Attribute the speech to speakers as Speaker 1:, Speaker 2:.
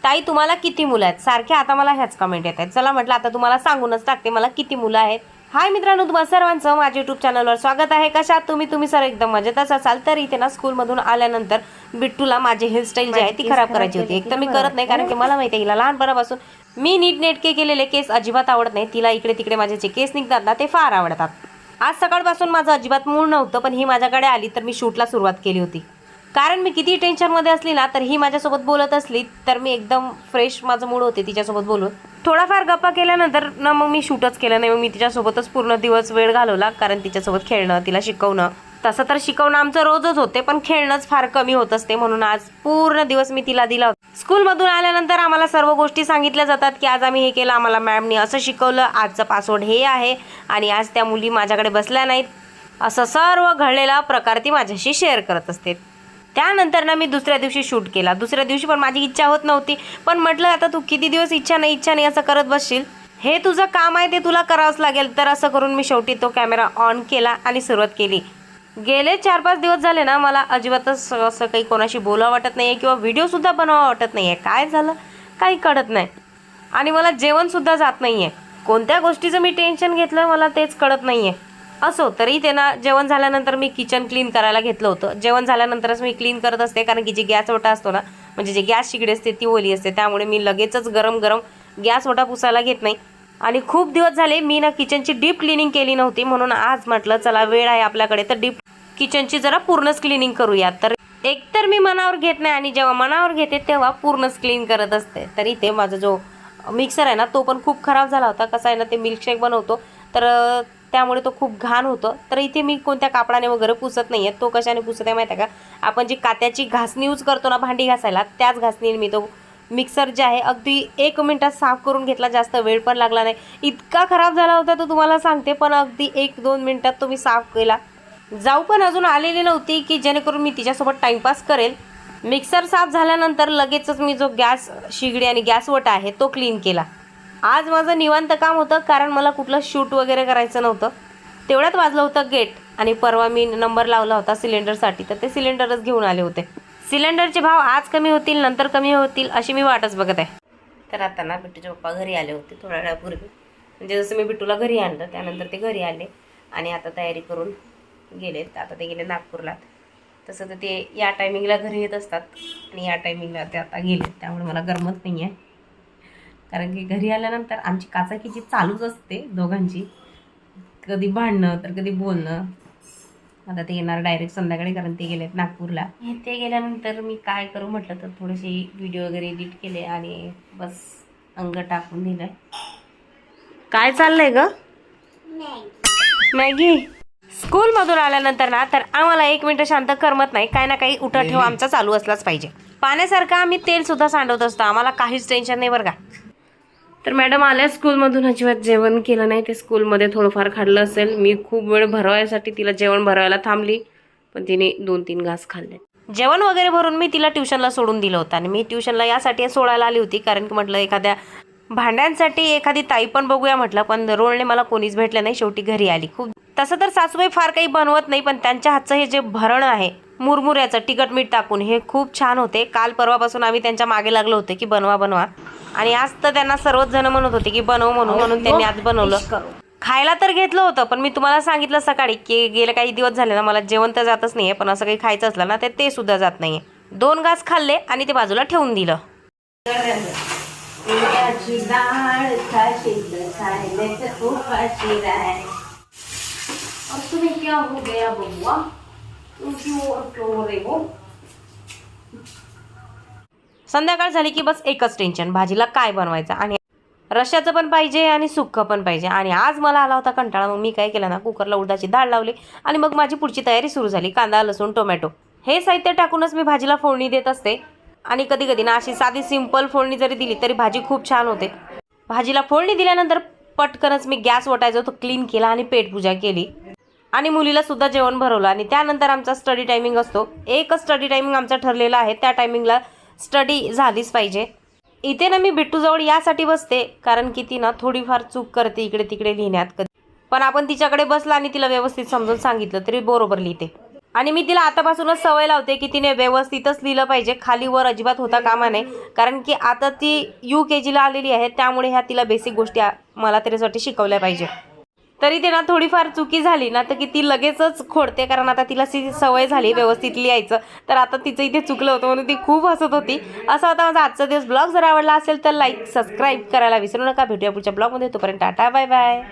Speaker 1: ताई तुम्हाला किती मुलं आहेत? सारखे आता मला ह्याच कमेंट येत आहेत. चला म्हटलं आता तुम्हाला सांगूनच टाकते मला किती मुलं आहेत. हाय मित्रांनो, तुम्हा सर्वांचं माझ्या यूट्यूब चॅनलवर स्वागत आहे. कशा आहात तुम्ही सर एकदम मजेतच असाल. तर इथे ना स्कूलमधून आल्यानंतर बिट्टूला माझी हेअरस्टाईल जी आहे ती खराब करायची होती. एक तर मी करत नाही कारण की मला माहिती आहे हिला लहानपणापासून मी नीटनेटके केलेले केस अजिबात आवडत नाही. तिला इकडे तिकडे माझे जे केस निघतात ना ते फार आवडतात. आज सकाळपासून माझं अजिबात मूड नव्हतं, पण ही माझ्याकडे आली तर मी शूटला सुरुवात केली होती. कारण मी किती टेन्शनमध्ये असली ना तर ही माझ्यासोबत बोलत असली तर मी एकदम फ्रेश माझं मूड होते तिच्यासोबत बोलून. थोडाफार गप्पा केल्यानंतर ना मग मी शूटच केलं नाही. मग मी तिच्यासोबतच पूर्ण दिवस वेळ घालवला, कारण तिच्यासोबत खेळणं, तिला शिकवणं, तसं तर शिकवणं आमचं रोजच होते पण खेळणंच फार कमी होत असते. म्हणून आज पूर्ण दिवस मी तिला दिला. स्कूलमधून आल्यानंतर आम्हाला सर्व गोष्टी सांगितल्या जातात की आज आम्ही हे केलं, आम्हाला मॅमनी असं शिकवलं, आजचं पासवर्ड हे आहे आणि आज त्या मुली माझ्याकडे बसल्या नाहीत, असं सर्व घडलेला प्रकार ती माझ्याशी शेअर करत असते. त्यानंतर ना मी दुसऱ्या दिवशी शूट केला. दुसऱ्या दिवशी पण माझी इच्छा होत नव्हती, पण म्हटलं आता तू किती दिवस इच्छा नाही असं करत बसशील, हे तुझं काम आहे ते तुला करावंच लागेल. तर असं करून मी शेवटी तो कॅमेरा ऑन केला आणि सुरुवात केली. गेले 4-5 दिवस झाले ना मला अजिबातच असं काही कोणाशी बोलावं वाटत नाही आहे किंवा व्हिडिओसुद्धा बनवावं वाटत नाही आहे. काय झालं काही कळत नाही आणि मला जेवणसुद्धा जात नाही आहे. कोणत्या गोष्टीचं मी टेन्शन घेतलं मला तेच कळत नाही आहे. असो तरी ते ना जेवण झाल्यानंतर मी किचन क्लीन करायला घेतलं होतं. जेवण झाल्यानंतरच मी क्लीन करत असते, कारण की जी गॅस ओटा असतो ना, म्हणजे जे गॅस शिगडी असते ती ओली असते, त्यामुळे मी लगेचच गरम गॅस ओटा पुसायला घेत नाही. आणि खूप दिवस झाले मी ना किचनची डीप क्लिनिंग केली नव्हती, म्हणून आज म्हटलं चला वेळ आहे आपल्याकडे तर डीप किचनची जरा पूर्णच क्लिनिंग करूया. तर एकतर मी मनावर घेत नाही आणि जेव्हा मनावर घेते तेव्हा पूर्णच क्लीन करत असते. तर इथे माझा जो मिक्सर आहे ना तो पण खूप खराब झाला होता. कसा आहे ना ते मिल्कशेक बनवतो तर त्यामुळे तो खूप घाण होतं. तर इथे मी कोणत्या कापडाने वगैरे पुसत नाही आहे. तो कशाने पुसत आहे माहिती आहे का, आपण जी कात्याची घासणी यूज करतो ना भांडी घासायला, त्याच घासणीने मी तो मिक्सर जे आहे अगदी 1 मिनिटात साफ करून घेतला. जास्त वेळ पण लागला नाही. इतका खराब झाला होता तो तुम्हाला सांगते, पण अगदी 1-2 मिनिटात तो मी साफ केला. जाऊ पण अजून आलेली नव्हती की जेणेकरून मी तिच्यासोबत टाईमपास करेल. मिक्सर साफ झाल्यानंतर लगेचच मी जो गॅस शिगडी आणि गॅस ओटा आहे तो क्लीन केला. आज माझं निवांत काम होतं, कारण मला कुठलं शूट वगैरे करायचं नव्हतं. तेवढ्यात वाजलं होतं गेट आणि परवा मी नंबर लावला होता सिलेंडरसाठी, तर ते सिलेंडरच घेऊन आले होते. सिलेंडरचे भाव आज कमी होतील नंतर कमी होतील अशी मी वाटच बघत आहे. तर आता ना बिट्टूचे पप्पा घरी आले होते थोड्या वेळापूर्वी. म्हणजे जसं मी बिट्टूला घरी आणलं त्यानंतर ते घरी आले आणि आता तयारी करून गेलेत. आता ते गेले नागपूरला. तसं तर ते या टायमिंगला घरी येत असतात आणि या टायमिंगला ते आता गेलेत, त्यामुळे मला गरमत नाही आहे. कारण की घरी आल्यानंतर आमची काचाकीची चालूच असते दोघांची, कधी भांडणं तर कधी बोलणं. आता ते येणार डायरेक्ट संध्याकाळी, कारण ते गेलेत नागपूरला. ते गेल्यानंतर मी काय करू म्हटलं तर थोडेसे व्हिडिओ वगैरे एडिट केले आणि बस अंग टाकून दिलंय. काय चाललंय ग? मॅगी. स्कूलमधून आल्यानंतर ना तर आम्हाला 1 मिनिट शांत करमत नाही. काही ना काही उठा ठेवा आमचा चालू असलाच पाहिजे. पाण्यासारखं आम्ही तेलसुद्धा सांडवत असतो, आम्हाला काहीच टेन्शन नाही बरं का. तर मॅडम आल्या स्कूलमधून, अजिबात जेवण केलं नाही. ते स्कूलमध्ये थोडंफार खाल्लं असेल. मी खूप वेळ भरवायसाठी तिला जेवण भरवायला थांबली, पण तिने 2-3 घास खाल्ले. जेवण वगैरे भरून मी तिला ट्युशनला सोडून दिलं होतं. आणि मी ट्युशनला यासाठी सोडायला आली होती कारण की म्हटलं एखाद्या भांड्यांसाठी एखादी ताई पण बघूया म्हटलं, पण रोडने मला कोणीच भेटलं नाही. शेवटी घरी आली. खूप तसं तर सासूबाई फार काही बनवत नाही, पण त्यांच्या हातचं हे जे भरण आहे मुरमुऱ्याचं तिखट मीठ टाकून, हे खूप छान होते. काल परवापासून आम्ही त्यांच्या मागे लागलो होते की बनवा आणि आज तर त्यांना सर्वच जण म्हणत होते की बनव म्हणून त्यांनी आज बनवलं. खायला तर घेतलं होतं, पण मी तुम्हाला सांगितलं सकाळी की गेले काही दिवस झाले ना मला जेवण तर जातच नाहीये, पण असं काही खायचं असलं ना ते सुद्धा जात नाहीये. 2 घास खाल्ले आणि ते बाजूला ठेवून दिलं. संध्याकाळ झाली की बस एकच टेन्शन, भाजीला काय बनवायचं. आणि रश्श्याचं पण पाहिजे आणि सुक्कं पण पाहिजे. आणि आज मला आला होता कंटाळा, मग मी काय केलं ना कुकरला उडदाची डाळ लावली आणि मग माझी पुढची तयारी सुरू झाली. कांदा, लसूण, टोमॅटो हे साहित्य टाकूनच मी भाजीला फोडणी देत असते. आणि कधी कधी ना अशी साधी सिंपल फोडणी जरी दिली तरी भाजी खूप छान होते. भाजीला फोडणी दिल्यानंतर पटकनच मी गॅस ओटायचा तो क्लीन केला आणि पेटपूजा केली आणि मुलीला सुद्धा जेवण भरवलं. आणि त्यानंतर आमचा स्टडी टायमिंग असतो. एकच स्टडी टायमिंग आमचा ठरलेला आहे, त्या टायमिंगला स्टडी झालीच पाहिजे. इथे ना मी बिट्टूजवळ यासाठी बसते कारण की ती ना थोडीफार चूक करते इकडे तिकडे लिहिण्यात कधी, पण आपण तिच्याकडे बसला आणि तिला व्यवस्थित समजून सांगितलं तरी बरोबर लिहिते. आणि मी तिला आतापासूनच सवय लावते की तिने व्यवस्थितच लिहिलं पाहिजे, खाली वर अजिबात होता कामा नये. कारण की आता ती UKGला आलेली आहे, त्यामुळे ह्या तिला बेसिक गोष्टी मला तरी असं वाटते शिकवल्या पाहिजे. तरी ते ना थोडीफार चुकी झाली ना तर की ती लगेचच खोडते, कारण आता तिला सवय झाली व्यवस्थित लिहायचं. तर आता तिचं इथे चुकलं होतं म्हणून ती खूप हसत होती. असा होता माझा आजचा दिवस. ब्लॉग जर आवडला असेल तर लाईक सबस्क्राईब करायला विसरू नका. भेटूया पुढच्या ब्लॉगमध्ये. तोपर्यंत टाटा बाय बाय.